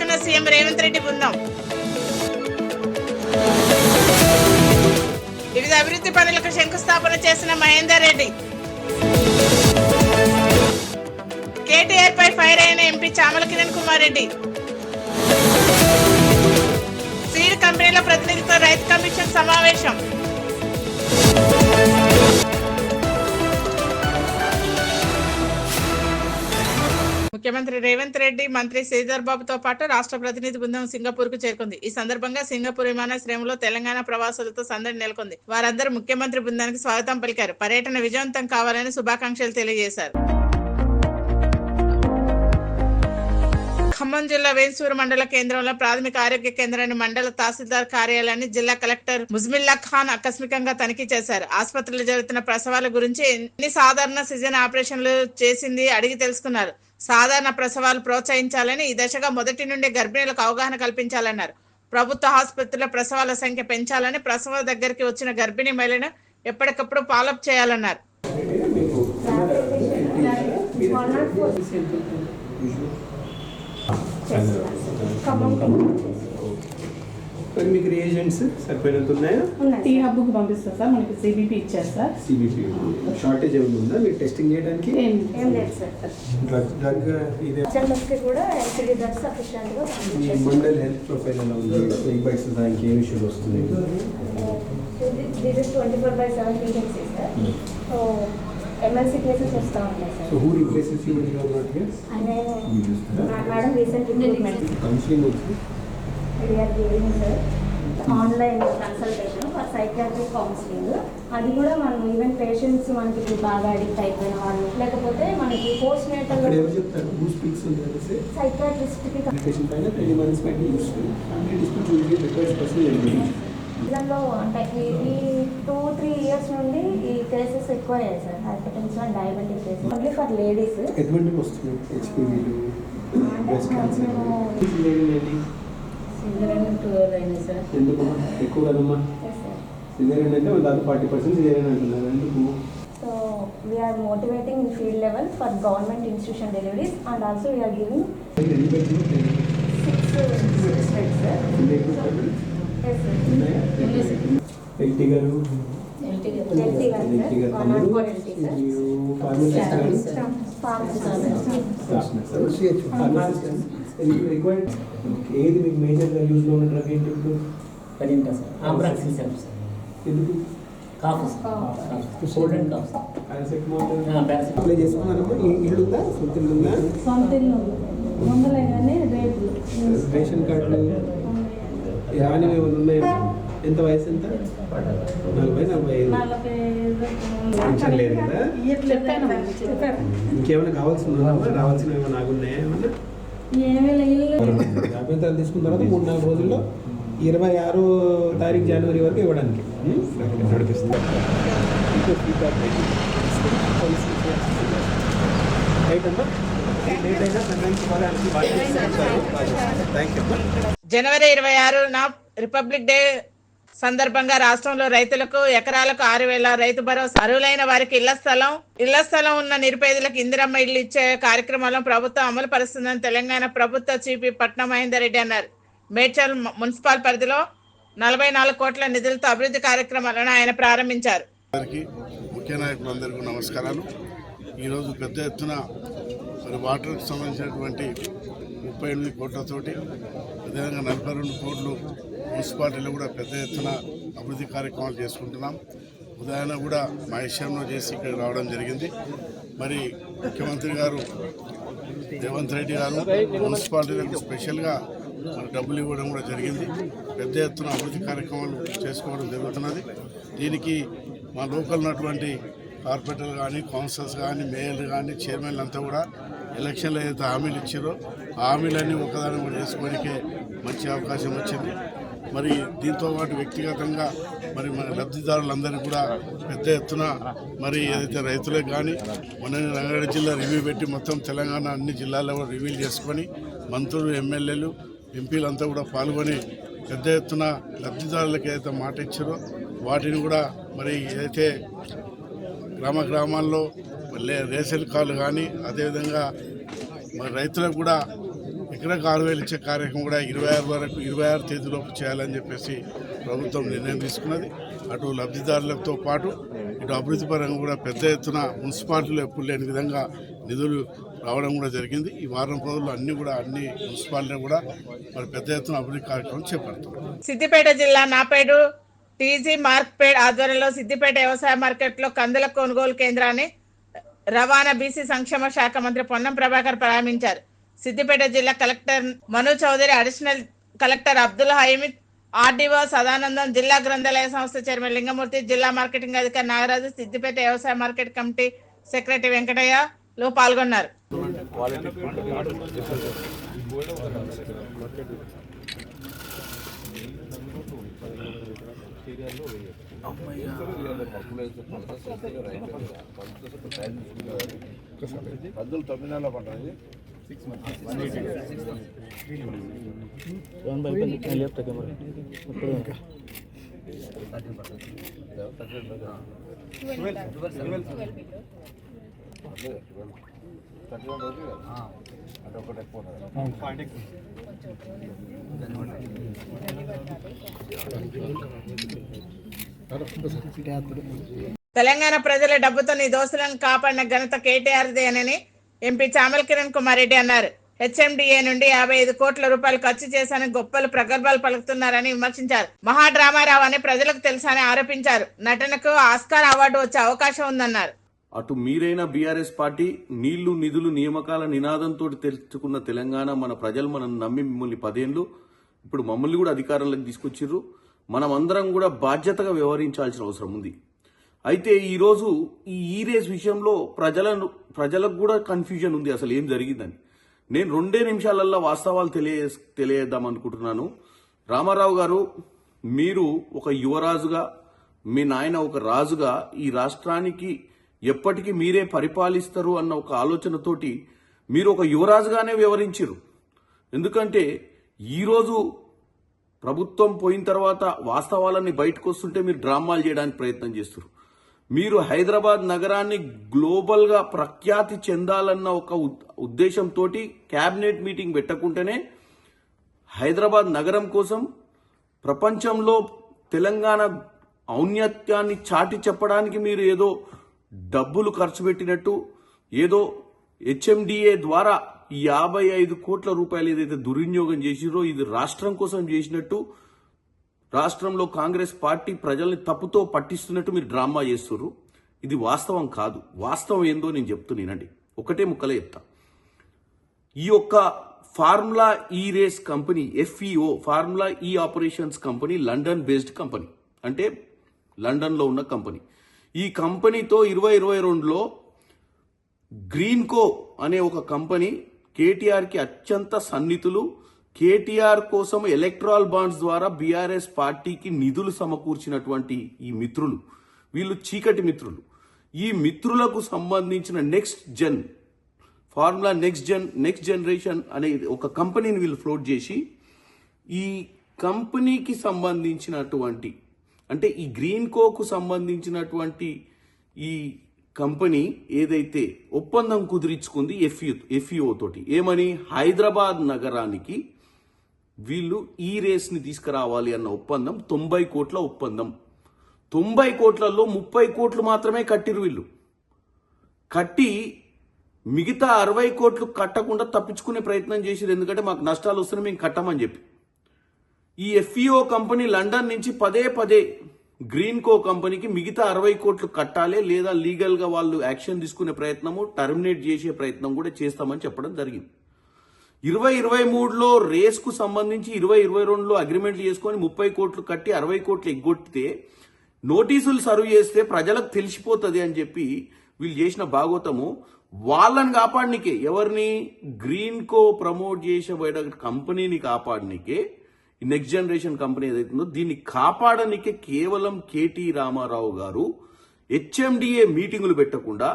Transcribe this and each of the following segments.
చేరుకున్న సీఎం రేవంత్ రెడ్డి బృందం. వివిధ అభివృద్ధి పనులకు శంకుస్థాపన చేసిన మహేందర్ రెడ్డి. కేటీఆర్ పై ఫైర్ అయిన ఎంపీ చామల కిరణ్ కుమార్ రెడ్డి. సీడ్ కంపెనీల ప్రతినిధితో రైతు కమిషన్ సమావేశం. ముఖ్యమంత్రి రేవంత్ రెడ్డి, మంత్రి శ్రీధర్ బాబుతో పాటు రాష్ట్ర ప్రతినిధి బృందం సింగపూర్ కు చేరుకుంది. ఈ సందర్భంగా సింగపూర్ విమానాశ్రయంలో తెలంగాణ ప్రవాసులతో సందడి నెలకొంది. వారందరూ ముఖ్యమంత్రి బృందానికి స్వాగతం పలికారు. పర్యటన విజయవంతం కావాలని శుభాకాంక్షలు తెలియజేశారు. ఖమ్మం జిల్లా వేన్సూరు మండల కేంద్రంలో ప్రాథమిక ఆరోగ్య కేంద్రాన్ని, మండల తహసీల్దార్ కార్యాలయాన్ని జిల్లా కలెక్టర్ ముజ్మిల్లా ఖాన్ ఆకస్మికంగా తనిఖీ చేశారు. ఆసుపత్రిలో జరుగుతున్న ప్రసవాల గురించి ఎన్ని సాధారణ సిజన్ ఆపరేషన్లు చేసింది అడిగి తెలుసుకున్నారు. సాధారణ ప్రసవాలు ప్రోత్సహించాలని, ఈ దశగా మొదటి నుండి గర్భిణీలకు అవగాహన కల్పించాలన్నారు. ప్రభుత్వ ఆసుపత్రుల ప్రసవాల సంఖ్య పెంచాలని, ప్రసవ దగ్గరికి వచ్చిన గర్భిణీ మహిళను ఎప్పటికప్పుడు ఫాలోఅప్ చేయాలన్నారు. మరి మీకు రియేజెంట్స్ సరిపోయినంత ఉన్నాయా? టీ హబ్కు పంపిస్తారు సార్, మనకి సిబిపి ఇచ్చారు సార్. సిబిపి షార్టేజ్ ఏమైనా ఉందా మీరు టెస్టింగ్ చేయడానికి? ఏం లేదు సార్. డ్రగ్ ఇదే కూడా ఎల్సిడి డ్రగ్స్ సఫిషియెంట్గా మీ మండల్ హెల్త్ ప్రొఫైల్ ఎలా ఉంది? ఎగ్ బైట్స్ దానికి ఏం ఇష్యూలు వస్తున్నాయి? This is 24/7 vacancy sir. So MLC cases వస్తూ ఉన్నాయి sir. So who replaces you in your not here? Madam recent recruitment counselling వచ్చి we are giving sir online consultation for psychiatric counselling. అది కూడా మనం even patients మనకి బాగా addict అయిపోయిన వాళ్ళు, లేకపోతే మనకి పోస్ట్ నేటల్ ఎవరు చెప్తారు? Who speaks on this? సైకియాట్రిస్ట్కి అప్లికేషన్ పైన 3 months పైన useful family dispute will be request personal eligibility. ఇళ్ళలో అంటే ఈ 2-3 ఇయర్స్ నుండి ఈ కేసెస్ ఎక్కువ అయ్యాయి sir. Hyper tension and diabetic cases only for ladies. ఎటువంటి వస్తుంది? హెచ్పివిలు, బ్రెస్ట్ క్యాన్సర్, సార్. ఎందుకమ్మా ఎక్కువ కదమ్మా? సిజేరియన్ అంటే దాదాపు 40% సిజేరియన్ అంటున్నారు. ఎందుకు? So we are motivating in field level for government institution deliveries, and also we are giving 6 beds sir. Yes sir. LT గారు ఏది మీకు మేజర్గా యూజ్లో ఉన్న డ్రగ్ ఏంటి ఇప్పుడు? ఎందుకు? అప్లై చేసుకున్నారమ్మా? ఇల్లు ఉందా? సొంత ఇల్లు ఉందా? సొంత ఇల్లు ముందలే కానీ రేపు రేషన్ కార్డులు రానివి ఏమైనా ఉన్నాయా? ఎంత వయసు? ఎంత? 40-45. పెన్షన్ లేదు కదా? ఇంకేమైనా కావాల్సిందా? రావాల్సినవి ఏమైనా ఆగున్నాయా? ఏమన్నా అభ్యంతరాలు తీసుకున్న తర్వాత 3-4 రోజుల్లో 26వ తారీఖు జనవరి వరకు ఇవ్వడానికి నడిపిస్తుంది. జనవరి 26న రిపబ్లిక్ డే సందర్భంగా రాష్ట్రంలో రైతులకు ఎకరాలకు 6,000 రైతు భరోసా, అర్హులైన వారికి ఇళ్ల స్థలం ఉన్న నిరుపేదలకు ఇందిరమ్మ ఇళ్లు ఇచ్చే కార్యక్రమాలను ప్రభుత్వం అమలు పరుస్తుందని తెలంగాణ ప్రభుత్వ చీఫ్ పట్నం మహేందర్ రెడ్డి అన్నారు. మేడ్చల్ మున్సిపల్ పరిధిలో 44 కోట్ల నిధులతో అభివృద్ధి కార్యక్రమాలను ఆయన ప్రారంభించారు. ముఖ్య నాయకులందరికీ నమస్కారాలు. ఈరోజు పెద్ద ఎత్తున మరి వాటర్కి సంబంధించినటువంటి 38 కోట్లతోటి, అదేవిధంగా 42 కోట్లు మున్సిపాలిటీలో కూడా పెద్ద ఎత్తున అభివృద్ధి కార్యక్రమాలు చేసుకుంటున్నాం. ఉదాహరణ కూడా మా విషయంలో చేసి ఇక్కడ రావడం జరిగింది. మరి ముఖ్యమంత్రి గారు రేవంత్ రెడ్డి గారు మున్సిపాలిటీలకు స్పెషల్గా డబ్బులు ఇవ్వడం కూడా జరిగింది. పెద్ద ఎత్తున అభివృద్ధి కార్యక్రమాలు చేసుకోవడం జరుగుతున్నది. దీనికి మా లోకల్ ఉన్నటువంటి కార్పొరేటర్లు కానీ, కౌన్సిలర్స్ కానీ, మేయర్లు కానీ, చైర్మన్లు అంతా కూడా ఎలక్షన్లో ఏదైతే హామీలు ఇచ్చారో ఆ హామీలన్నీ ఒకదాని కూడా చేసుకోవడానికే మంచి అవకాశం వచ్చింది. మరి దీంతో పాటు వ్యక్తిగతంగా మరి మన లబ్ధిదారులందరినీ కూడా పెద్ద ఎత్తున మరి ఏదైతే రైతులకు కానీ మొన్న రంగారెడ్డి జిల్లా రివ్యూ పెట్టి మొత్తం తెలంగాణ అన్ని జిల్లాల్లో కూడా రివ్యూలు చేసుకొని మంత్రులు, ఎమ్మెల్యేలు, ఎంపీలంతా కూడా పాల్గొని పెద్ద ఎత్తున లబ్ధిదారులకు ఏదైతే మాట ఇచ్చారో వాటిని కూడా మరి ఏదైతే గ్రామాల్లో రేషన్ కార్డులు కానీ, అదేవిధంగా మరి రైతులకు కూడా ఎకరాకు 6,000 ఇచ్చే కార్యక్రమం కూడా 26 తేదీలోపు చేయాలని చెప్పేసి ప్రభుత్వం నిర్ణయం తీసుకున్నది. అటు లబ్ధిదారులతో పాటు ఇటు అభివృద్ధి పరంగా కూడా పెద్ద ఎత్తున మున్సిపాలిటీలు ఎప్పుడు లేని విధంగా నిధులు రావడం కూడా జరిగింది. ఈ వారం రోజుల్లో అన్ని మున్సిపాలిటీలు కూడా మరి పెద్ద ఎత్తున అభివృద్ధి కార్యక్రమం చేపడుతున్నాం. సిద్దిపేట జిల్లా నాపేడు టీజీ మార్కెట్ ఆధ్వర్యంలో సిద్దిపేట వ్యవసాయ మార్కెట్లో కందుల కొనుగోలు కేంద్రాన్ని రవాణా బీసీ సంక్షేమ శాఖ మంత్రి పొన్నం ప్రభాకర్ ప్రారంభించారు. సిద్దిపేట జిల్లా collector Manu Chaudhary, additional collector Abdul Hameed, RDO Sadanandam, జిల్లా గ్రంథాలయ సంస్థ చైర్మన్ లింగమూర్తి, జిల్లా మార్కెటింగ్ అధికారి నాగరాజు, సిద్దిపేట వ్యవసాయ మార్కెట్ కమిటీ సెక్రటరీ వెంకటయ్యలు పాల్గొన్నారు. తెలంగాణ ప్రజల డబ్బుతో నీ దోస్తులను కాపాడిన ఘనత కేటీఆర్దేనని ఎంపీ చామల కిరణ్ కుమార్ రెడ్డి అన్నారు. హెచ్ఎండిఏ నుండి 55 కోట్ల రూపాయలు ఖర్చు చేశారని గొప్పలు ప్రగల్భాలు పలుకుతున్నారని విమర్శించారు. మహాడ్రామారావు అని ప్రజలకు తెలుసని ఆరోపించారు. నటనకు ఆస్కార్ అవార్డు వచ్చే అవకాశం ఉందన్నారు. అటు మీరైన బీఆర్ఎస్ పార్టీ నీళ్లు నిధులు నియామకాల నినాదంతో తెచ్చుకున్న తెలంగాణ మన ప్రజలు మనం నమ్మి మిమ్మల్ని 10 ఏళ్లు ఇప్పుడు మమ్మల్ని కూడా అధికారంలోకి తీసుకొచ్చిర్రు. మనం అందరం కూడా బాధ్యతగా వ్యవహరించాల్సిన అవసరం ఉంది. అయితే ఈరోజు ఈ రేస్ విషయంలో ప్రజలకు కూడా కన్ఫ్యూజన్ ఉంది అసలు ఏం జరిగిందని. నేను 2 నిమిషాలల్లో వాస్తవాలు తెలియజేద్దాం అనుకుంటున్నాను. రామారావు గారు, మీరు ఒక యువరాజుగా, మీ నాయన ఒక రాజుగా ఈ రాష్ట్రానికి ఎప్పటికీ మీరే పరిపాలిస్తారు అన్న ఒక ఆలోచనతోటి మీరు ఒక యువరాజుగానే వ్యవహరించారు. ఎందుకంటే ఈరోజు ప్రభుత్వం పోయిన తర్వాత వాస్తవాలన్నీ బయటకు వస్తుంటే మీరు డ్రామాలు చేయడానికి ప్రయత్నం చేస్తారు. మీరు హైదరాబాద్ నగరాన్ని గ్లోబల్ గా ప్రఖ్యాతి చెందాలన్న ఒక ఉద్దేశంతో క్యాబినెట్ మీటింగ్ పెట్టకుంటేనే హైదరాబాద్ నగరం కోసం ప్రపంచంలో తెలంగాణ ఔన్నత్యాన్ని చాటి చెప్పడానికి మీరు ఏదో డబ్బులు ఖర్చు పెట్టినట్టు, ఏదో హెచ్ఎండిఏ ద్వారా 55 కోట్ల రూపాయలు ఏదైతే దుర్వినియోగం చేసిరో ఇది రాష్ట్రం కోసం చేసినట్టు, రాష్ట్రంలో కాంగ్రెస్ పార్టీ ప్రజల్ని తప్పుతో పట్టిస్తున్నట్టు మీరు డ్రామా చేస్తున్నారు. ఇది వాస్తవం కాదు. వాస్తవం ఏందో నేను చెప్తున్నానండి. ఒకటే ముక్కలే చెప్తా. ఈ యొక్క ఫార్ములా ఈ రేస్ కంపెనీ FEO ఫార్ములా ఈ operations company London based company, అంటే లండన్లో ఉన్న కంపెనీ. ఈ కంపెనీతో 2022లో గ్రీన్కో అనే ఒక కంపెనీ కేటీఆర్కి అత్యంత సన్నిహితులు, కేటీఆర్ కోసం ఎలక్ట్రాల్ బాండ్స్ ద్వారా బీఆర్ఎస్ పార్టీకి నిధులు సమకూర్చినటువంటి ఈ మిత్రులు, వీళ్ళు చీకటి మిత్రులు. ఈ మిత్రులకు సంబంధించిన ఫార్ములా నెక్స్ట్ జనరేషన్ అనే ఒక కంపెనీని వీళ్ళు ఫ్లోట్ చేసి ఈ కంపెనీకి సంబంధించినటువంటి, అంటే ఈ గ్రీన్కోకు సంబంధించినటువంటి ఈ కంపెనీ ఏదైతే ఒప్పందం కుదిరించుకుంది FEO తోటి, ఏమని హైదరాబాద్ నగరానికి వీళ్ళు ఈ రేస్ని తీసుకురావాలి అన్న ఒప్పందం 90 కోట్ల ఒప్పందం. 90 కోట్లలో 30 కోట్లు మాత్రమే కట్టిరు వీళ్ళు. కట్టి మిగతా 60 కోట్లు కట్టకుండా తప్పించుకునే ప్రయత్నం చేసిరు. ఎందుకంటే మాకు నష్టాలు వస్తున్నాయి, మేము కట్టమని చెప్పి. ఈ FEO కంపెనీ లండన్ నుంచి పదే గ్రీన్కో కంపెనీకి మిగతా 60 కోట్లు కట్టాలి, లేదా లీగల్ గా వాళ్ళు యాక్షన్ తీసుకునే ప్రయత్నము, టర్మినేట్ చేసే ప్రయత్నం కూడా చేస్తామని చెప్పడం జరిగింది. 2023లో రేస్ కు సంబంధించి 2022లో అగ్రిమెంట్లు చేసుకొని 30 కోట్లు కట్టి 60 కోట్లు ఎగ్గొట్టితే నోటీసులు సర్వ్ చేస్తే ప్రజలకు తెలిసిపోతుంది అని చెప్పి వీళ్ళు చేసిన భాగోతము. వాళ్ళని కాపాడనికే, ఎవరిని, గ్రీన్కో ప్రమోట్ చేసేబోయే కంపెనీని కాపాడనికే, నెక్స్ట్ జనరేషన్ కంపెనీ ఏదైతుందో దీన్ని కాపాడనికే కేవలం కేటీ రామారావు గారు హెచ్ఎండిఏ మీటింగులు పెట్టకుండా,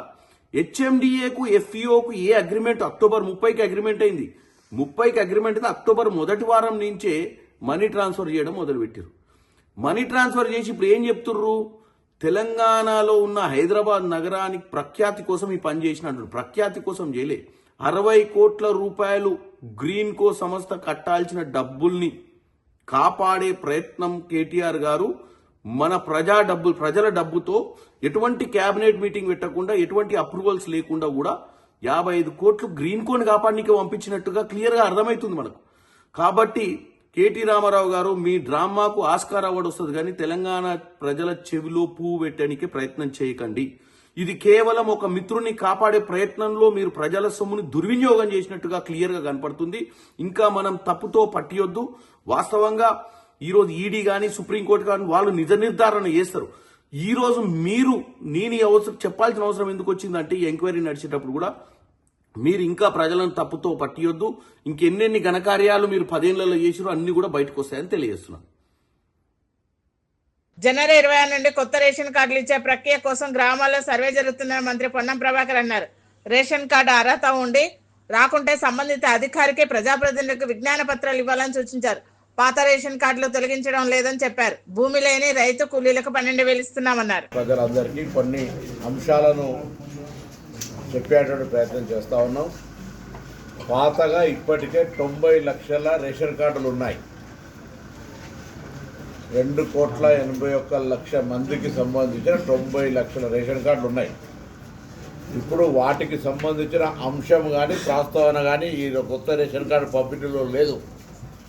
హెచ్ఎండిఏకు FEOకు ఏ అగ్రిమెంట్ అక్టోబర్ 30కి అగ్రిమెంట్ అయింది, 30కి అగ్రిమెంట్ అయితే అక్టోబర్ మొదటి వారం నుంచే మనీ ట్రాన్స్ఫర్ చేయడం మొదలుపెట్టారు. మనీ ట్రాన్స్ఫర్ చేసి ఇప్పుడు ఏం చెప్తుర్రు, తెలంగాణలో ఉన్న హైదరాబాద్ నగరానికి ప్రఖ్యాతి కోసం ఈ పని చేసినట్టు. ప్రఖ్యాతి కోసం చేయలే, 60 కోట్ల రూపాయలు గ్రీన్కో సంస్థ కట్టాల్సిన డబ్బుల్ని కాపాడే ప్రయత్నం కేటీఆర్ గారు మన ప్రజల డబ్బుతో ఎటువంటి కేబినెట్ మీటింగ్ పెట్టకుండా ఎటువంటి అప్రూవల్స్ లేకుండా కూడా 55 కోట్లు గ్రీన్కోని కాపాడడానికి పంపించినట్టుగా క్లియర్గా అర్థమవుతుంది మనకు. కాబట్టి కేటీ రామారావు గారు మీ డ్రామాకు ఆస్కార్ అవార్డు వస్తుంది కానీ తెలంగాణ ప్రజల చెవిలో పువ్వు పెట్టడానికి ప్రయత్నం చేయకండి. ఇది కేవలం ఒక మిత్రుని కాపాడే ప్రయత్నంలో మీరు ప్రజల సొమ్ముని దుర్వినియోగం చేసినట్టుగా క్లియర్గా కనపడుతుంది. ఇంకా మనం తప్పుతో పట్టియొద్దు. వాస్తవంగా ఈరోజు ఈడీ కానీ సుప్రీంకోర్టు కానీ వాళ్ళు నిజ నిర్ధారణ చేస్తారు. ఈ రోజు మీరు నేను అవసరం చెప్పాల్సిన అవసరం ఎందుకు వచ్చిందంటే ఈ ఎంక్వైరీ నడిచేటప్పుడు కూడా మీరు ఇంకా ప్రజలను తప్పుతో పట్టియొద్దు. ఇంకెన్నెన్ని ఘనకార్యాలు మీరు 10 ఏళ్లలో చేసిరో అన్ని కూడా బయటకు వస్తాయని తెలియజేస్తున్నాను. జనవరి 26 నుండి కొత్త రేషన్ కార్డులు ఇచ్చే ప్రక్రియ కోసం గ్రామాల్లో సర్వే జరుగుతుందని మంత్రి పొన్నం ప్రభాకర్ అన్నారు. రేషన్ కార్డు అర్హత ఉండి రాకుంటే సంబంధిత అధికారికి ప్రజాప్రతినిధులకు విజ్ఞాన పత్రాలు ఇవ్వాలని సూచించారు. పాత రేషన్ కార్డులు తొలగించడం లేదని చెప్పారు. భూమి లేని రైతు కూలీలకు 12,000 ఇస్తున్నామన్నారు. ప్రజలందరికీ కొన్ని అంశాలను చెప్పేటువంటి ప్రయత్నం చేస్తూ ఉన్నాం. పాతగా ఇప్పటికే 90 లక్షల రేషన్ కార్డులు ఉన్నాయి. 2,81,00,000 మందికి సంబంధించిన 90 లక్షల రేషన్ కార్డులు ఉన్నాయి. ఇప్పుడు వాటికి సంబంధించిన అంశం కానీ ప్రస్తావన కానీ ఈ కొత్త రేషన్ కార్డు పంపిణీలో లేదు.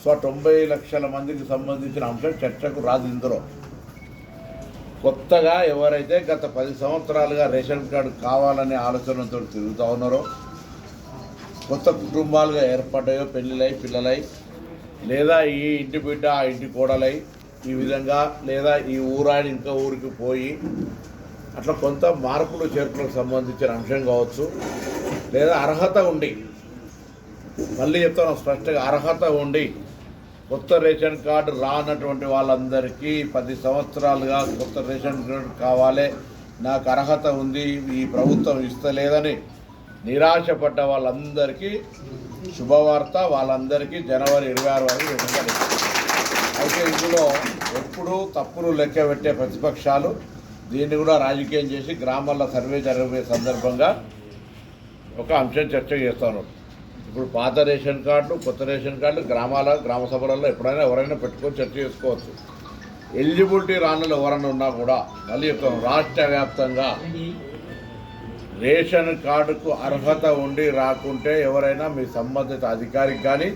సో 90 లక్షల మందికి సంబంధించిన అంశం చర్చకు రాదు. ఇందులో కొత్తగా ఎవరైతే గత 10 సంవత్సరాలుగా రేషన్ కార్డు కావాలనే ఆలోచనతో తిరుగుతూ ఉన్నారో, కొత్త కుటుంబాలుగా ఏర్పడ్డాయో, పెళ్ళిళ్ళై పిల్లలై, లేదా ఈ ఇంటి బిడ్డ ఆ ఇంటి కోడలై, ఈ విధంగా లేదా ఈ ఊరాని ఇంకా ఊరికి పోయి అట్లా కొంత మార్పులు చేర్పులకు సంబంధించిన అంశం కావచ్చు, లేదా అర్హత ఉండి, మళ్ళీ చెప్తాను స్పష్టంగా, అర్హత ఉండి కొత్త రేషన్ కార్డు రానటువంటి వాళ్ళందరికీ 10 సంవత్సరాలుగా కొత్త రేషన్ కార్డు కావాలి, నాకు అర్హత ఉంది, ఈ ప్రభుత్వం ఇస్తలేదని నిరాశపడ్డ వాళ్ళందరికీ శుభవార్త. వాళ్ళందరికీ జనవరి 26 వరకు ఇవ్వాలి. అయితే ఇందులో ఎప్పుడూ తప్పులు లెక్క పెట్టే ప్రతిపక్షాలు దీన్ని కూడా రాజకీయం చేసి గ్రామాల్లో సర్వే జరిగే సందర్భంగా ఒక అంశం చర్చ చేస్తాను. ఇప్పుడు పాత రేషన్ కార్డులు, కొత్త రేషన్ కార్డులు గ్రామ సభలలో ఎప్పుడైనా ఎవరైనా పెట్టుకొని చర్చ చేసుకోవచ్చు. ఎలిజిబిలిటీ రానులు ఎవరైనా ఉన్నా కూడా మళ్ళీ చెప్తాను, రాష్ట్ర వ్యాప్తంగా రేషన్ కార్డుకు అర్హత ఉండి రాకుంటే ఎవరైనా మీ సంబంధిత అధికారికి కానీ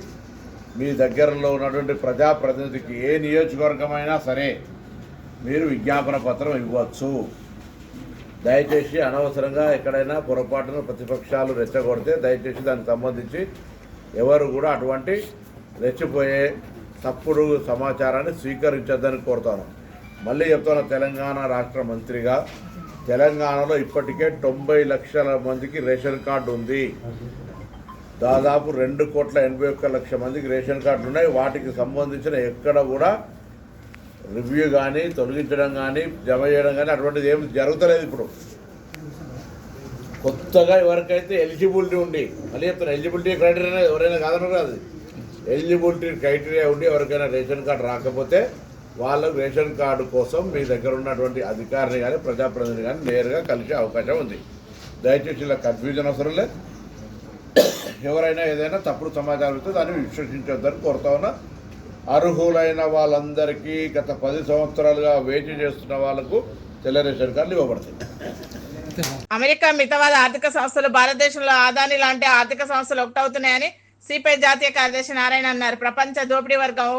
మీ దగ్గరలో ఉన్నటువంటి ప్రజాప్రతినిధికి ఏ నియోజకవర్గమైనా సరే మీరు విజ్ఞాపన పత్రం ఇవ్వచ్చు. దయచేసి అనవసరంగా ఎక్కడైనా పొరపాటున ప్రతిపక్షాలు రెచ్చగొడితే దయచేసి దానికి సంబంధించి ఎవరు కూడా అటువంటి రెచ్చిపోయే తప్పుడు సమాచారాన్ని స్వీకరించొద్దని కోరుతాను. మళ్ళీ చెప్తాను, తెలంగాణ రాష్ట్ర మంత్రిగా తెలంగాణలో ఇప్పటికే 90 లక్షల మందికి రేషన్ కార్డు ఉంది. దాదాపు 2,81,00,000 మందికి రేషన్ కార్డులు ఉన్నాయి. వాటికి సంబంధించిన ఎక్కడ కూడా రివ్యూ కానీ తొలగించడం కానీ జమ చేయడం కానీ అటువంటిది ఏమి జరుగుతలేదు. ఇప్పుడు కొత్తగా ఎవరికైతే ఎలిజిబిలిటీ ఉండి, మళ్ళీ చెప్తాను, ఎలిజిబిలిటీ క్రైటీరియా ఎవరైనా కాదన్నారు కాదు, ఎలిజిబిలిటీ క్రైటీరియా ఉండి ఎవరికైనా రేషన్ కార్డు రాకపోతే వాళ్ళకు రేషన్ కార్డు కోసం మీ దగ్గర ఉన్నటువంటి అధికారిని కానీ ప్రజాప్రతినిధిని కానీ నేరుగా కలిసే అవకాశం ఉంది. దయచేసి ఇలా కన్ఫ్యూజన్ అవసరం లేదు. ఎవరైనా ఏదైనా తప్పుడు సమాచారం ఇస్తే దాన్ని విశ్వసించొద్దని కోరుతా ఉన్నా. అర్హులైన వాళ్ళందరికీ గత 10 సంవత్సరాలుగా వేచి చేస్తున్న వాళ్లకు తెల్ల రేషన్ కార్డులు ఇవ్వబడతాయి. అమెరికా మితవాద ఆర్థిక సంస్థలు భారతదేశంలో ఆదాని లాంటి ఆర్థిక సంస్థలు ఒకటవుతున్నాయని సిపిఐ జాతీయ కార్యదర్శి నారాయణ అన్నారు. ప్రపంచ దోపిడీ వర్గం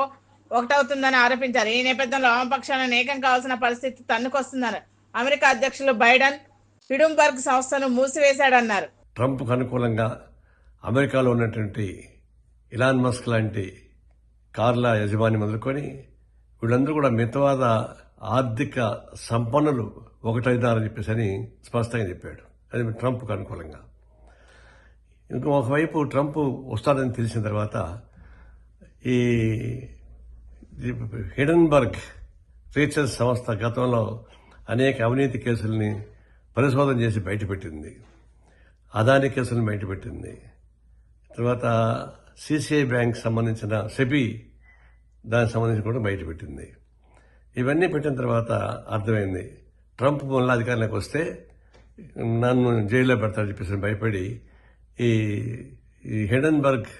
ఒకటవుతుందని ఆరోపించారు. ఈ నేపథ్యంలో వామపక్షాలను ఏకం కావాల్సిన పరిస్థితి తన్నుకొస్తుందని అమెరికా అధ్యక్షులు బైడెన్ హిడుంబర్గ్ సంస్థను మూసివేశాడన్నారు. ట్రంప్కు అనుకూలంగా అమెరికాలో ఉన్నటువంటి ఇలాన్ మస్క్ లాంటి కార్ల యజమాని మొదలుకొని వీళ్ళందరూ కూడా మితవాద ఆర్థిక సంపన్నులు ఒకటైదారని చెప్పేసి అని స్పష్టంగా చెప్పాడు. అది ట్రంప్కు అనుకూలంగా. ఒకవైపు ట్రంప్ వస్తాడని తెలిసిన తర్వాత ఈ హిడెన్బర్గ్ రీసెర్చ్ సంస్థ గతంలో అనేక అవినీతి కేసుల్ని పరిశోధన చేసి బయటపెట్టింది. అదాని కేసులను బయటపెట్టింది. తర్వాత సిసిఐ బ్యాంక్ సంబంధించిన సెబీ దానికి సంబంధించి కూడా బయటపెట్టింది. ఇవన్నీ పెట్టిన తర్వాత అర్థమైంది ట్రంప్ మళ్ళీ అధికారంలోకి వస్తే నన్ను జైల్లో పెడతాడని చెప్పేసి భయపడి ఈ హిడెన్బర్గ్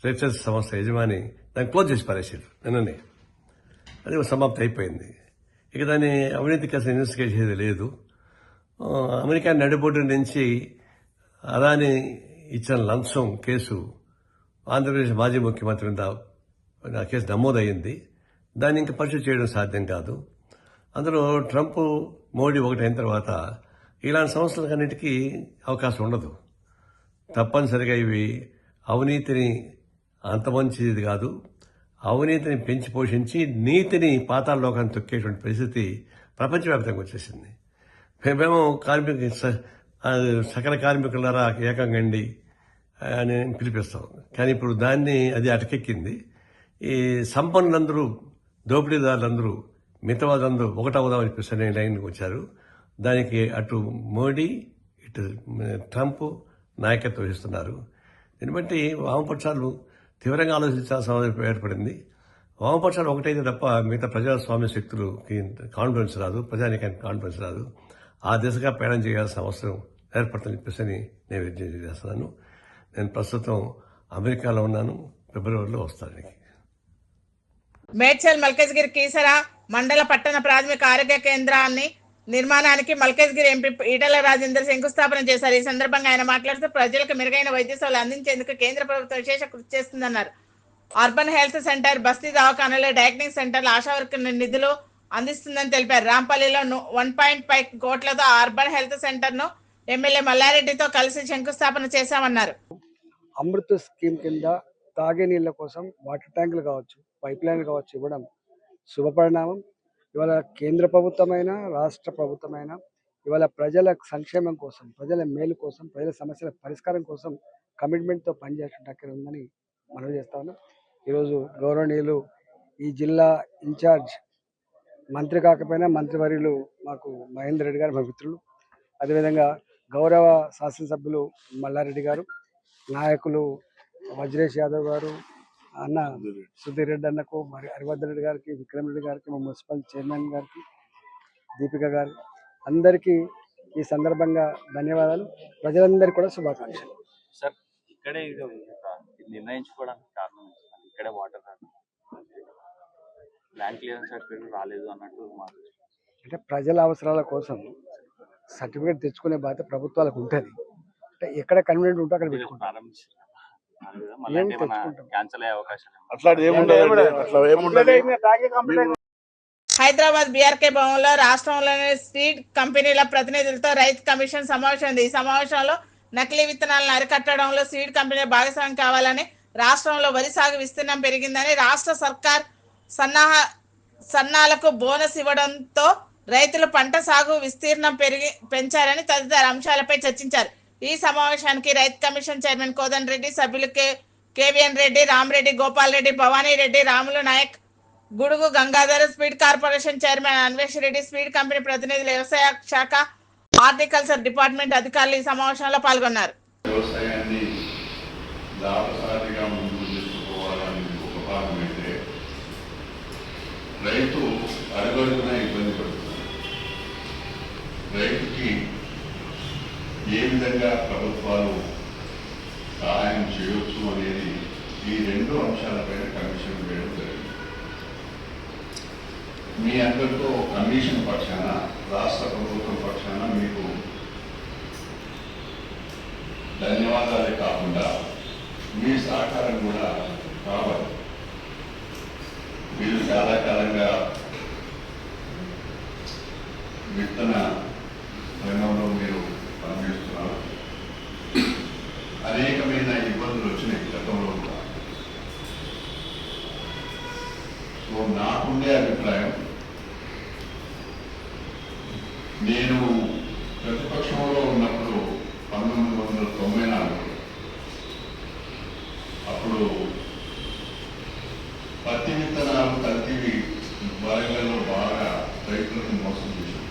రీసెర్చ్ సంస్థ యజమాని దాన్ని క్లోజ్ చేసి పారేసారు నిన్ననే. అది సమాప్తి అయిపోయింది. ఇక దాన్ని అవినీతి కేసు ఇన్వెస్టిగేట్ చేసేది లేదు. అమెరికా నడిబొడ్డు నుంచి అదాని ఇచ్చిన లంచం కేసు ఆంధ్రప్రదేశ్ మాజీ ముఖ్యమంత్రి మీద ఆ కేసు నమోదయ్యింది. దాన్ని ఇంకా పరిశీలన చేయడం సాధ్యం కాదు. అందులో ట్రంప్ మోడీ ఒకటైన తర్వాత ఇలాంటి సంస్థలకన్నిటికీ అవకాశం ఉండదు. తప్పనిసరిగా ఇవి అవినీతిని అంత మంచిది కాదు, అవినీతిని పెంచి పోషించి నీతిని పాతాళలోకాన్ని తొక్కేటువంటి పరిస్థితి ప్రపంచవ్యాప్తంగా వచ్చేసింది. మేము సకల కార్మికులారా ఏకంగండి అని పిలిపిస్తాం. కానీ ఇప్పుడు అది అటకెక్కింది. ఈ సంపన్నులందరూ, దోపిడీదారులందరూ, మితవాదులందరూ ఒకటవుదామని చెప్పేసి లైన్కి వచ్చారు. దానికి అటు మోడీ ఇటు ట్రంప్ నాయకత్వం వహిస్తున్నారు. దీన్ని బట్టి వామపక్షాలు తీవ్రంగా ఆలోచించాల్సిన అవసరం ఏర్పడింది. వామపక్షాలు ఒకటైతే తప్ప మిగతా ప్రజాస్వామ్య శక్తులకి కాన్ఫిడెన్స్ రాదు, ప్రజానికానికి కాన్ఫిడెన్స్ రాదు. ఆ దిశగా ప్రయాణం చేయాల్సిన అవసరం ఏర్పడుతుందని చెప్పేసి నేను విజ్ఞప్తి చేస్తున్నాను. నేను ప్రస్తుతం అమెరికాలో ఉన్నాను. ఫిబ్రవరిలో వస్తాను. మేడ్చల్ మల్కజ్గిరి కీసరా మండల పట్టణ ప్రాథమిక ఆరోగ్య కేంద్రాన్ని నిర్మాణానికి మల్కజ్గిరి ఎంపీ ఈటెల రాజేందర్ శంకుస్థాపన చేశారు. ఈ సందర్భంగా ఆయన మాట్లాడుతూ ప్రజలకు మెరుగైన వైద్య సేవలు అందించేందుకు కేంద్ర ప్రభుత్వం విశేష కృషి చేస్తుందన్నారు. అర్బన్ హెల్త్ సెంటర్, బస్తీ దవాఖానాలు, డయాగ్నోస్టిక్ సెంటర్లు, ఆశా వర్కర్ నిధులు అందిస్తుందని తెలిపారు. రాంపల్లిలో 1.5 కోట్లతో అర్బన్ హెల్త్ సెంటర్ ను ఎమ్మెల్యే మల్లారెడ్డితో కలిసి శంకుస్థాపన చేశామన్నారు. అమృత్ స్కీమ్ కింద తాగే నీళ్ల కోసం వాటర్ ట్యాంకులు కావచ్చు, పైప్ లైన్లు కావచ్చు ఇవ్వడం శుభపరిణామం. ఇవాళ కేంద్ర ప్రభుత్వమైన, రాష్ట్ర ప్రభుత్వమైన ఇవాళ ప్రజల సంక్షేమం కోసం, ప్రజల మేలు కోసం, ప్రజల సమస్యల పరిష్కారం కోసం కమిట్మెంట్తో పనిచేసేటక్కడ ఉందని మనవి చేస్తా ఉన్నాం. ఈరోజు గౌరవనీయులు ఈ జిల్లా ఇన్ఛార్జ్ మంత్రి కాకపోయినా మంత్రివర్యులు మాకు మహేందర్ రెడ్డి గారు మా మిత్రులు, అదేవిధంగా గౌరవ శాసనసభ్యులు మల్లారెడ్డి గారు, నాయకులు వజ్రేష్ యాదవ్ గారు, అన్న సుధీర్ రెడ్డి అన్నకు, మరి హరివర్ధన్ రెడ్డి గారికి, విక్రమ్ రెడ్డి గారికి, మా మున్సిపల్ చైర్మన్ గారికి, దీపిక గారు, అందరికీ ఈ సందర్భంగా ధన్యవాదాలు. ప్రజలందరికీ కూడా శుభాకాంక్షలు. సార్, ఇక్కడే నిర్ణయించుకోవడానికి కారణం ఇక్కడే వాటర్ ల్యాండ్ క్లియరెన్స్ సర్టిఫికేట్ రాలేదు అన్నట్టు అంటే ప్రజల అవసరాల కోసం సర్టిఫికేట్ తెచ్చుకునే బాధ్యత ప్రభుత్వాలకు ఉంటుంది. అంటే ఎక్కడ కన్వీనియంట్ ఉంటే అక్కడ పెట్టుకుంటాం. హైదరాబాద్ బీఆర్కే భవన్లో రాష్ట్రంలోని సీడ్ కంపెనీల ప్రతినిధులతో రైతు కమిషన్ సమావేశం ఉంది. ఈ సమావేశంలో నకిలీ విత్తనాలను అరికట్టడంలో సీడ్ కంపెనీ భాగస్వామ్యం కావాలని, రాష్ట్రంలో వరి సాగు విస్తీర్ణం పెరిగిందని, రాష్ట్ర సర్కార్ సన్నాలకు బోనస్ ఇవ్వడంతో రైతులు పంట సాగు విస్తీర్ణం పెంచారని తదితర అంశాలపై చర్చించారు. ఈ సమావేశానికి రైతు కమిషన్ చైర్మన్ కోదండ రెడ్డి, సభ్యులు KVN Reddy, Ramareddy, Gopal Reddy, Bhavani Reddy, Ramulu Naik, Gudugu Gangadhar, speed corporation chairman Anvesh Reddy, speed company ప్రతినిధులు, వ్యవసాయ శాఖ, హార్టికల్చర్ డిపార్ట్మెంట్ అధికారులు ఈ సమావేశంలో పాల్గొన్నారు. రైతు అడుగడుగున ఇబ్బంది పడుతుంది. రైతుకి ఏ విధంగా ప్రభుత్వాలు సహాయం చేయవచ్చు అనేది ఈ రెండు అంశాలపైన కమిషన్ వేయడం జరిగింది. మీ అందరితో కమిషన్ పక్షాన, రాష్ట్ర ప్రభుత్వం పక్షాన మీకు ధన్యవాదాలే కాకుండా మీ సహకారం కూడా కావాలి. మీరు చాలా కాలంగా విత్తన రంగంలో మీరు పనిచేస్తున్నారు. అనేకమైన ఇబ్బందులు వచ్చినాయి గతంలో కూడా. సో నాకుండే అభిప్రాయం, నేను ప్రతిపక్షంలో ఉన్నప్పుడు 1994 అప్పుడు పత్తి విత్తనాలు కల్తీవి వరంగల్లో బాగా రైతులకు మోసం చేశారు.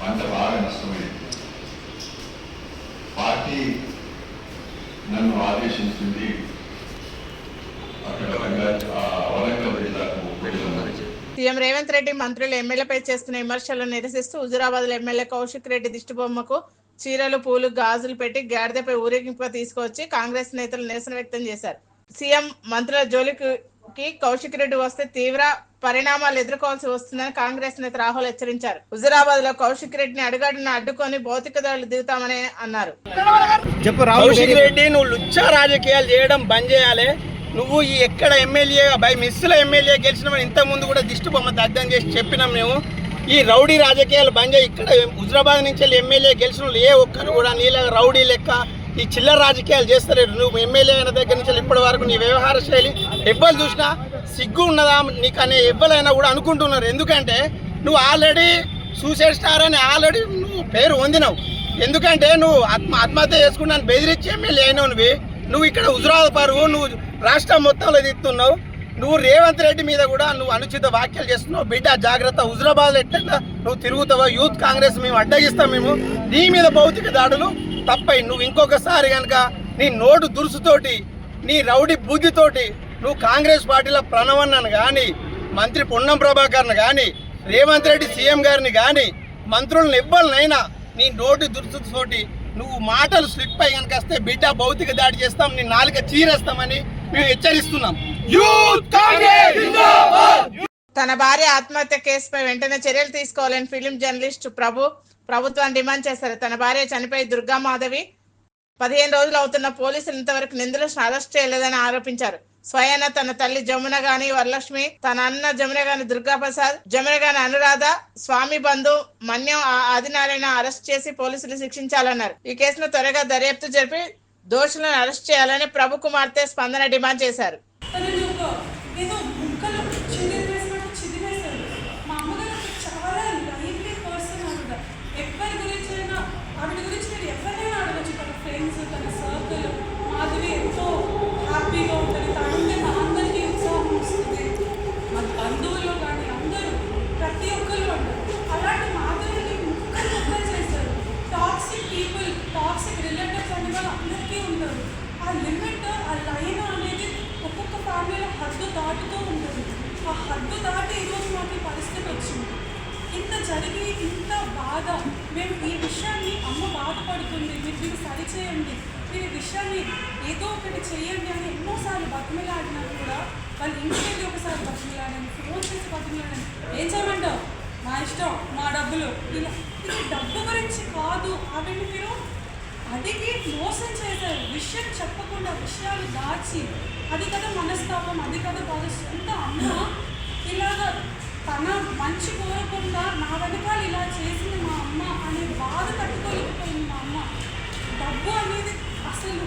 పంట బాగా నష్టమైంది. పార్టీ నన్ను ఆదేశించింది అక్కడ వరంగల్ జిల్లాకు వెళ్ళమని. సీఎం రేవంత్ రెడ్డి మంత్రులు ఎమ్మెల్యేపై చేస్తున్న విమర్శలను నిరసిస్తూ హుజూరాబాద్ ఎమ్మెల్యే కౌశిక్ రెడ్డి దిష్టిబొమ్మకు చీరలు, పూలు, గాజులు పెట్టి గాడిదపై ఊరేగింపుగా తీసుకువచ్చి కాంగ్రెస్ నేతలు నిరసన వ్యక్తం చేశారు. సీఎం మంత్రుల జోలికి కౌశిక్ రెడ్డి వస్తే తీవ్ర పరిణామాలు ఎదుర్కోవాల్సి వస్తుందని కాంగ్రెస్ నేత రాహుల్ హెచ్చరించారు. హుజురాబాద్ లో కౌశిక్ రెడ్డిని అడుగడున అడ్డుకొని భౌతిక దాడులు దిగుతామని అన్నారు. కౌశిక్ రెడ్డి, నువ్వు లుచ్చా రాజకీయాలు చేయడం బంద్ చేయాలి. నువ్వు ఈ ఎక్కడ ఎమ్మెల్యే బై మిస్సుల ఎమ్మెల్యే గెలిచినామని ఇంత ముందు కూడా దిష్టి బొమ్మ దగ్ధం చేసి చెప్పినాం మేము. ఈ రౌడీ రాజకీయాలు బంద్ చేయి. ఇక్కడ హుజురాబాద్ నుంచి వెళ్ళి ఎమ్మెల్యే గెలిచిన వాళ్ళు ఏ ఒక్కరు కూడా నీళ్ళ రౌడీ లెక్క ఈ చిల్లర రాజకీయాలు చేస్తలేరు. నువ్వు ఎమ్మెల్యే అయిన దగ్గర నుంచి ఇప్పటి వరకు నీ వ్యవహార శైలి ఎవ్వరు చూసినా సిగ్గు ఉన్నదా నీకు అనే ఎవ్వరైనా కూడా అనుకుంటున్నారు. ఎందుకంటే నువ్వు ఆల్రెడీ సూసైడ్ స్టార్ అని ఆల్రెడీ నువ్వు పేరు పొందినావు. ఎందుకంటే నువ్వు ఆత్మహత్య చేసుకున్నాను బెదిరించి ఎమ్మెల్యే అయినావు. నువ్వు ఇక్కడ హుజురాబాద్ పరువు నువ్వు రాష్ట్రం మొత్తంలో తిస్తున్నావు. నువ్వు రేవంత్ రెడ్డి మీద కూడా నువ్వు అనుచిత వ్యాఖ్యలు చేస్తున్నావు. బిడ్డ జాగ్రత్త, హుజురాబాద్ ఎట్లా నువ్వు తిరుగుతావో యూత్ కాంగ్రెస్ మేము అడ్డగిస్తాం. మేము నీ మీద భౌతిక దాడులు తప్పై నువ్వు ఇంకొకసారి కనుక నీ నోటు దురుసుతోటి నీ రౌడీ బుద్ధితోటి నువ్వు కాంగ్రెస్ పార్టీలో ప్రణవన్నను కానీ మంత్రి పొన్నం ప్రభాకర్ని కానీ రేవంత్ రెడ్డి సీఎం గారిని కానీ మంత్రులను ఇవ్వాలనైనా నీ నోటు దురుసుతోటి నువ్వు మాటలు స్లిప్ అయ్యి కనుక వస్తే బిడ్డ భౌతిక దాడి చేస్తాం, నీ నాలుక చీరేస్తామని మేము హెచ్చరిస్తున్నాం. తన భార్య ఆత్మహత్య కేసుపై వెంటనే చర్యలు తీసుకోవాలని ఫిలిం జర్నలిస్ట్ ప్రభుత్వాన్ని డిమాండ్ చేశారు. తన భార్య చనిపోయి దుర్గా మాధవి 15 రోజులు అవుతున్న పోలీసులు ఇంతవరకు నిందితులను అరెస్ట్ చేయలేదని ఆరోపించారు. స్వయాన తన తల్లి జమున గాని వరలక్ష్మి, తన అన్న జమున గాని దుర్గాప్రసాద్, జమున గాని అనురాధ, స్వామి బంధు మన్యం ఆదినారాయణ అరెస్ట్ చేసి పోలీసులు శిక్షించాలన్నారు. ఈ కేసును త్వరగా దర్యాప్తు జరిపి దోషులను అరెస్ట్ చేయాలని ప్రభు కుమార్తె స్పందన డిమాండ్ చేశారు. దాటుతూ ఉంటుంది. ఆ హద్దు దాటి ఈరోజు మాకు ఈ పరిస్థితి వచ్చింది. ఇంత జరిగి ఇంత బాధ, మేము ఈ విషయాన్ని అమ్మ బాధపడుతుంది, మీరు దీన్ని సరిచేయండి, మీరు ఈ విషయాన్ని ఏదో ఒకటి చేయండి అని ఎన్నోసార్లు బతిమలాడినా కూడా వాళ్ళు ఇంటికి ఒకసారి బతిమలాడండి, ఫోన్ చేసి బతిమలాడండి, ఏం చేయమంటావు, మా ఇష్టం, మా డబ్బులు, ఇలా ఇది డబ్బు గురించి కాదు. అవన్నీ మీరు అడిగి మోసం చేశారు, విషయం చెప్పకుండా విషయాలు దాచి, అది కదా మనస్తాపం, అది కదా బాధ. సొంత అమ్మ ఇలాగ తన మంచి కోరకుండా నా వెనకాల ఇలా చేసింది మా అమ్మ అనే బాధ తట్టుకోలేకపోయింది మా అమ్మ. డబ్బు అనేది అసలు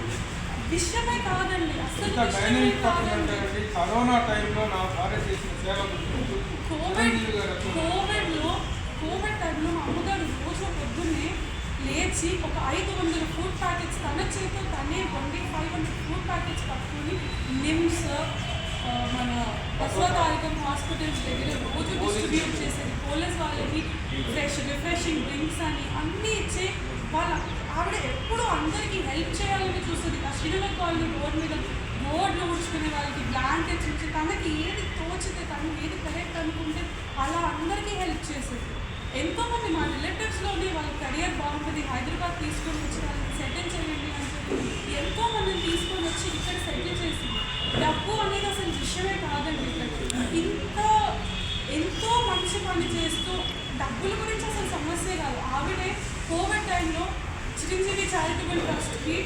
విషయమే కాదండి, అసలు విషయమే కాదండి. కరోనా టైంలో నా భార్య చేసిన సేవ కోవిడ్ టైంలో మా అమ్మగారు రోజు పొద్దున్నే లేచి ఒక 500 ఫుడ్ ప్యాకెట్స్ తన చేతితో తనే వండి 500 ఫుడ్ ప్యాకెట్స్ పట్టుకుని నిమ్స్, మన బసవతారకం హాస్పిటల్స్ దగ్గర రోజు డిస్ట్రిబ్యూట్ చేసేది. పోలీస్ వాళ్ళకి రిఫ్రెషింగ్ డ్రింక్స్ అని అన్నీ ఇచ్చే వాళ్ళ ఆవిడ ఎప్పుడూ అందరికీ హెల్ప్ చేయాలని చూస్తుంది. ఆ శ్రీనగర్ కాలనీ రోడ్ మీద రోడ్లు ఊడ్చుకునే వాళ్ళకి బ్లాంకెట్స్ ఇచ్చి తనకి ఏది తోచితే తను ఏది కరెక్ట్ అనుకుంటే అలా అందరికీ హెల్ప్ చేసేది. ఎంతోమంది మా రిలేటివ్స్లోనే వాళ్ళ కెరియర్ బాగుంటుంది, హైదరాబాద్ తీసుకొని వచ్చి వాళ్ళని సెటిల్ చేయండి అని చెప్పి ఎంతోమందిని తీసుకొని వచ్చి ఇక్కడ సెటిల్ చేసింది. డబ్బు అనేది అసలు విషయమే కాదండి. ఇక్కడ ఎంతో మంచి పని చేస్తూ డబ్బుల గురించి అసలు సమస్య కాదు. ఆవిడే కోవిడ్ టైంలో చిరంజీవి చారిటబుల్ ట్రస్ట్కి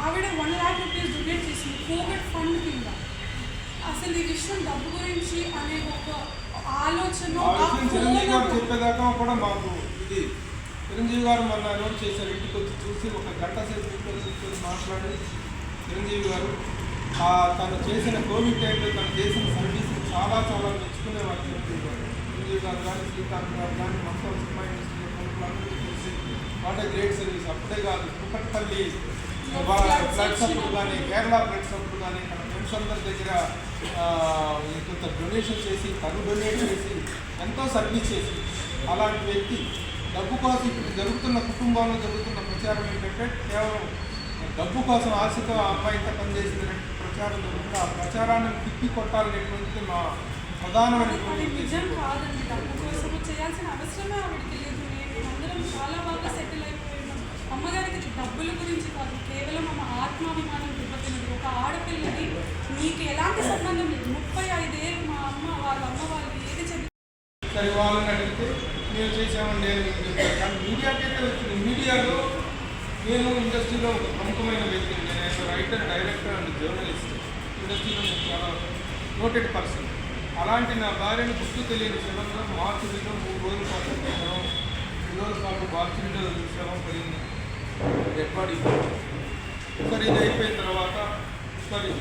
ఆవిడ 1 lakh రూపీస్ డొనేట్ చేసింది కోవిడ్ ఫండ్ కింద. అసలు ఈ విషయం డబ్బు గురించి అనే ఒక ఆలోచన చెప్పేదాకా కూడా మాకు ఇది చిరంజీవి గారు మొన్న అనౌన్స్ చేశారు. ఇంటికి వచ్చి చూసి 1 గంట సేపు కూర్చొని మాట్లాడి చిరంజీవి గారు తను చేసిన కోవిడ్ టైంలో తను చేసిన సర్వీస్ చాలా మెచ్చుకునేవారు. చిరంజీవి గారు కానీ శ్రీకాంత్ గారు కానీ మొత్తం సినిమా ఇండస్ట్రీ అందరికీ చూసి వాట్ ఏ గ్రేట్ సర్వీస్. అప్పుడే కాదు, కుకట్పల్లి బ్లడ్ సప్లు కానీ, కేరళ బ్లడ్ సప్లు కానీ తన ఫ్రెండ్స్ అందరి దగ్గర కొంత డొనేషన్ చేసి, తను డొనేట్ చేసి ఎంతో సర్వీస్ చేసి అలాంటి వ్యక్తి డబ్బు కోసం ఇప్పుడు జరుగుతున్న కుటుంబంలో జరుగుతున్న ప్రచారం ఏంటంటే కేవలం డబ్బు కోసం ఆశతో ఆ అమ్మాయి ఇంత పనిచేసినటువంటి ప్రచారం జరుగుతుంది. ఆ ప్రచారాన్ని తిప్పి కొట్టాలనేటువంటిది మా ప్రధానమైనటువంటి నిజం కాదండి. డబ్బు కోసం చేయాల్సిన అవసరమే ఆవిడకి లేదు. మేమందరం చాలా బాగా సెటిల్ అయిపోయినాం. అమ్మగారికి డబ్బుల గురించి కాదు, కేవలం ఆమె ఆత్మాభిమానం దెబ్బతిన్నది. ఒక ఆడపిల్లని నీకు ఎలాంటి సంబంధం లేదు, 35 ఏళ్ళు మా అమ్మ వాళ్ళ అమ్మ వాళ్ళు ఏది చెప్పి సరే వాళ్ళని అడిగితే మేము చేసామండి అని చెప్తారు. కానీ మీడియాకైతే వచ్చింది. మీడియాలో నేను ఇండస్ట్రీలో ఒక ప్రముఖమైన వ్యక్తిని. నేను రైటర్, డైరెక్టర్ అండ్ జర్నలిస్ట్. ఇండస్ట్రీలో నేను చాలా నోటెడ్ పర్సన్. అలాంటి నా భార్యను గుర్తు తెలియని శవంలో మార్చిలో 3 రోజుల పాటు శవం, 3 రోజుల పాటు మార్చిలో శవం పడింది, డెడ్ బాడీ. సరే ఇది అయిపోయిన తర్వాత సరే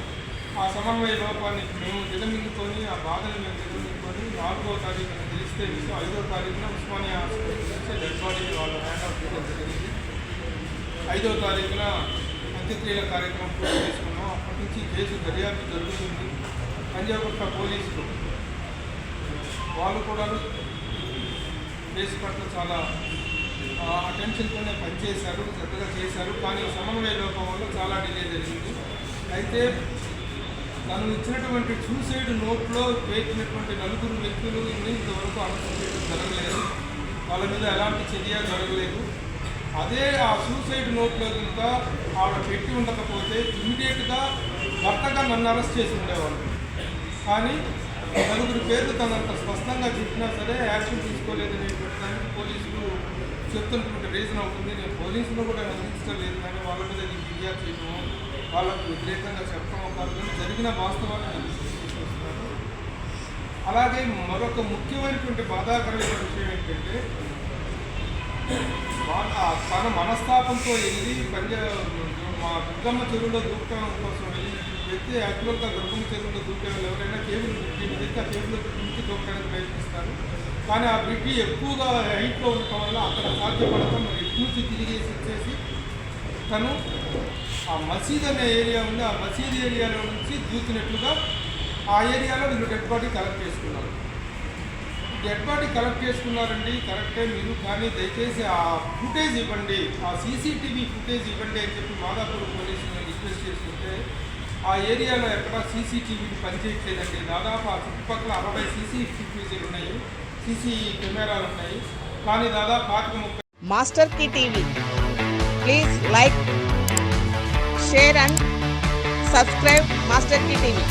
ఆ సమన్వయ లోపాన్ని మేము దిగమింగుకొని, ఆ బాధను మేము దిగమింగుకొని 4వ తారీఖున తెలిస్తే 5వ తారీఖున ఉస్మానియా హాస్పిటల్ నుంచి డెడ్ బాడీని వాళ్ళు హ్యాండ్ ఆఫ్ చేయడం జరిగింది. 5వ తారీఖున అంత్యక్రియల కార్యక్రమం పూర్తి చేసుకున్నాం. అప్పటి నుంచి కేసు దర్యాప్తు జరుగుతుంది. పంజాగుట్ట పోలీసులు వాళ్ళు కూడా కేసు పట్ల చాలా అటెన్షన్తోనే పనిచేశారు, శ్రద్ధగా చేశారు. కానీ సమన్వయ లోపం వల్ల చాలా డిలే జరిగింది. అయితే తను ఇచ్చినటువంటి సూసైడ్ నోట్లో పేర్చినటువంటి 4 వ్యక్తులు ఇంతవరకు అరెస్ట్ చేయడం జరగలేదు. వాళ్ళ మీద ఎలాంటి చర్య జరగలేదు. అదే ఆ సూసైడ్ నోట్లో కనుక ఆవిడ పెట్టి ఉండకపోతే ఇమీడియట్గా భర్తగా నన్ను అరెస్ట్ చేసి ఉండేవాళ్ళు. కానీ 4 పేర్లు తనంత స్పష్టంగా చెప్పినా సరే యాక్షన్ తీసుకోలేదనేటువంటి దానికి పోలీసులు చెప్తున్నటువంటి రీజన్ అవుతుంది. నేను పోలీసులు కూడా నిందించలేదు, కానీ వాళ్ళ మీద ఫిర్యాదు చేయడము, వాళ్ళకు వ్యతిరేకంగా చెప్పడం కాదు, కానీ జరిగిన వాస్తవాన్ని నేను తీసుకొస్తున్నాను. అలాగే మరొక ముఖ్యమైనటువంటి బాధాకరమైన విషయం ఏంటంటే తన మనస్తాపంతో వెళ్ళి మా దుర్గమ్మ చెరువులో దూకడం కోసం వెళ్ళినటువంటి వ్యక్తి యాక్చువల్గా దుర్గమ్మ చెరువులో దూకే వాళ్ళు ఎవరైనా కేబుల్ బ్రిడ్జి మీద ఆ కేబుల్ బ్రిడ్జి నుంచి దూకడానికి ప్రయత్నిస్తారు. కానీ ఆ బ్రిడ్జి ఎక్కువగా హైట్లో ఉండటం వల్ల అక్కడ సాధ్యపడటం మరి ఇటు నుంచి తిరిగేసి వచ్చేసి తను ఆ మసీద్ అనే ఏరియా ఉంది, ఆ మసీద్ ఏరియాలో నుంచి దూకినట్లుగా ఆ ఏరియాలో వీళ్ళు డెడ్ బాడీ కలెక్ట్ చేసుకున్నారు. డెడ్ బాడీ కలెక్ట్ చేసుకున్నారండి, కరెక్టే మీరు, కానీ దయచేసి ఆ ఫుటేజ్ ఇవ్వండి, ఆ సీసీటీవీ ఫుటేజ్ ఇవ్వండి అని చెప్పి మాదాపూర్ పోలీసులను రిక్వెస్ట్ చేసుకుంటే ఆ ఏరియాలో ఎక్కడ సీసీటీవీలు పనిచేయట్లేదండి. దాదాపు ఆ చుట్టుపక్కల 60 సీసీటీవీలు ఉన్నాయి, సీసీ కెమెరాలు ఉన్నాయి, కానీ దాదాపు 25-30. Master key TV, please like, share and subscribe master key TV.